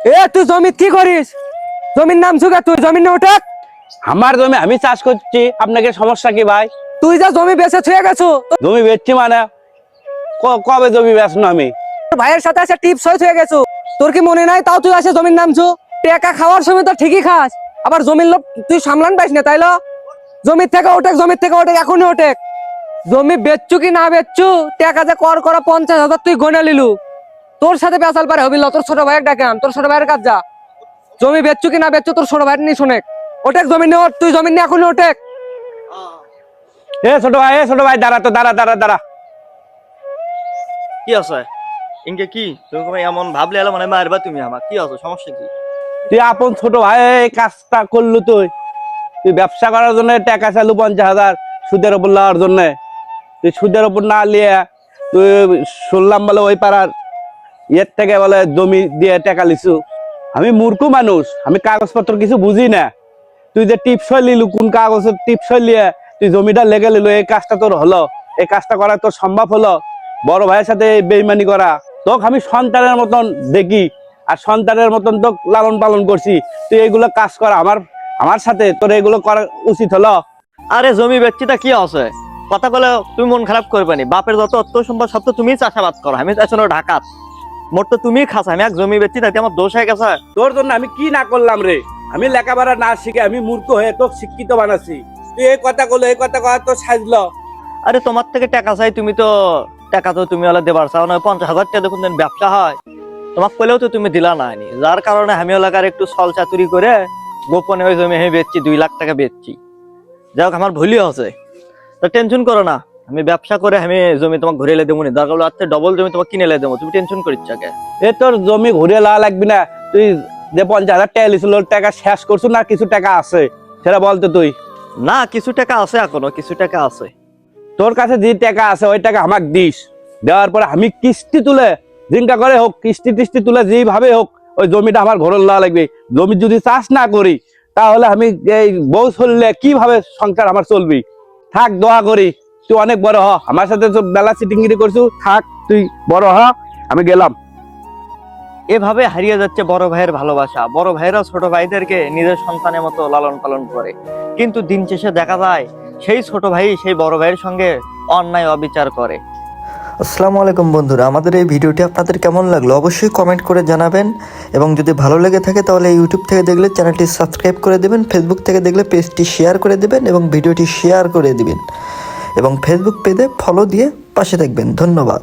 তুই জমি কি করিস? জমির নাম সুগা, তুই জমিন না ওটা। আমার জমি আমি চাষ করছি, আপনাকে সমস্যা কি ভাই? তুই যা জমি বেচে ছুঁয়ে গেছো, জমি বেচছি মানে কবে জমি বেচনো আমি? তোর ভাইয়ের সাথে আছে টিপস হয়ে গেছো। তোর কি মনে নাই? তাও তুই আসে জমির নামছো। টাকা খাওয়ার সময় তো ঠিকই খাস, আবার জমির লোক তুই সামলান পাইস না, তাইলো? জমির থেকে ওঠে, জমির থেকে ওঠে, এখনই ওঠে। জমি বেচছু কি না বেচছু, টাকা যে কর করা 50,000 তুই গনে লিলু। তোর সাথে বেচাল পারে হবিল, তোর ছোট ভাইয়ের ডাকে আন, তোর ছোট ভাইয়ের কাজ যা। জমি বেচছু কি না বেচছু তোর ছোট ভাইয়ের নি শুনে। ওঠে জমি নিয়ে ওঠ, তুই জমি নিয়ে এখনই ওঠে। ছোট ভাই দাঁড়া তো, দাঁড়া। কি আছে ইনকে? কি তুমি এমন ভাবলে এলো মানে মারবা তুমি আমার? কি আছে, সমস্যা কি? তুই আপন ছোট ভাই এই কাজটা করলু, তুই ব্যবসা করার জন্য টাকা চালু 50,000 সুদের উপর নেওয়ার জন্য। তুই সুদের উপর না নিয়ে তুই শুনলাম বলে ওই পাড়ার ইয়ের থেকে বলে জমি দিয়ে টাকা লিছু। আমি মূর্খ মানুষ, আমি কাগজপত্র কিছু বুঝি না। তুই যে টিপসই লিলু, কোন কাগজের টিপসই লিয়ে তুই জমিটা লেগে লিলু, এই কাজটা তোর হলো? এই কাজটা করা তোর সম্ভব হলো? বড় ভাইয়ের সাথে বেইমানি করা। তোকে আমি সন্তানের মতন দেখি, আর সন্তানের মতন তো লালন পালন করছি। তুই এইগুলো কাজ করা আমার সাথে তোর এগুলো করা উচিত হলো? আরে জমি বেচছিটা কি আছে? কথা বলে তুমি মন খারাপ করবে নি। বাপের যত অর্থ সম্পদ সব তো তুমি চাষাবাদ করো, আমি চাষনো ঢাকাত। মোট তো তুমি খাস, আমি এক জমি বেচছি, তাতে আমার দোষ হয়ে গেছে? তোর জন্য আমি কি না করলাম রে? আমি লেখাপড়া না শিখে আমি মূর্খ হয়ে তোকে শিক্ষিত বানাচ্ছি। তুই এই কথা বলে এই কথা কয়া তো সাজলো। আরে তোমার থেকে টাকা চাই, তুমি তো টাকা তো তুমি হলে দেবার চাও না। 50,000 টাকা দেখুন ব্যবসা হয়, তোমাকে পেলেও তো তুমি দিলা না। যার কারণে আমি এলাকার একটু সল চাতুরি করে গোপনে ওই জমি আমি বেচছি, 2 লাখ টাকা বেচছি। যাই হোক, আমার ভুলই হচ্ছে, তো টেনশন করো না। আমি ব্যবসা করে আমি জমি তোমাকে ঘুরে এলে দেবো নি, দরকার হলে ডবল জমি তোমাকে কিনে এলে দেবো। তুমি টেনশন করিস আগে। এ তোর জমি ঘুরে লওয়া লাগবি না। তুই যে 50,000 টাকা লিছিল, টাকা শেষ করছো না কিছু টাকা আছে সেটা বলতো তুই? না, কিছু টাকা আছে, এখনো কিছু টাকা আছে। তোর কাছে যে টাকা আছে ওই টাকা আমাকে দিস। দেওয়ার পরে আমি কিস্তি তুলে, জিঙ্কা করে হোক, কিস্তি টিস্তি তুলে যেভাবে হোক ওই জমিটা আমার ঘরে লওয়া লাগবে। জমি যদি চাষ না করি তাহলে আমি এই বউ চললে কিভাবে সংসার আমার চলবি? থাক, দোয়া করি তুই অনেক বড় হ। আমার সাথে তো বেলা সিটিংগিরি করছু, থাক তুই বড় হ, আমি গেলাম। এভাবে হারিয়ে যাচ্ছে বড় ভাইয়ের ভালোবাসা। বড় ভাইয়েরা ছোট ভাইদেরকে নিজের সন্তানের মতো লালন পালন করে, কিন্তু দিন শেষে দেখা যায় সেই ছোট ভাই সেই বড় ভাইয়ের সঙ্গে অন্যায় অবিচার করে। আসসালামু আলাইকুম বন্ধুরা, আমাদের এই ভিডিওটি আপনাদের কেমন লাগলো অবশ্যই কমেন্ট করে জানাবেন। এবং যদি ভালো লেগে থাকে তাহলে ইউটিউব থেকে দেখলে চ্যানেলটি সাবস্ক্রাইব করে দেবেন, ফেসবুক থেকে দেখলে পেজটি শেয়ার করে দেবেন এবং ভিডিওটি শেয়ার করে দিবেন, এবং ফেসবুক পেজে ফলো দিয়ে পাশে থাকবেন। ধন্যবাদ।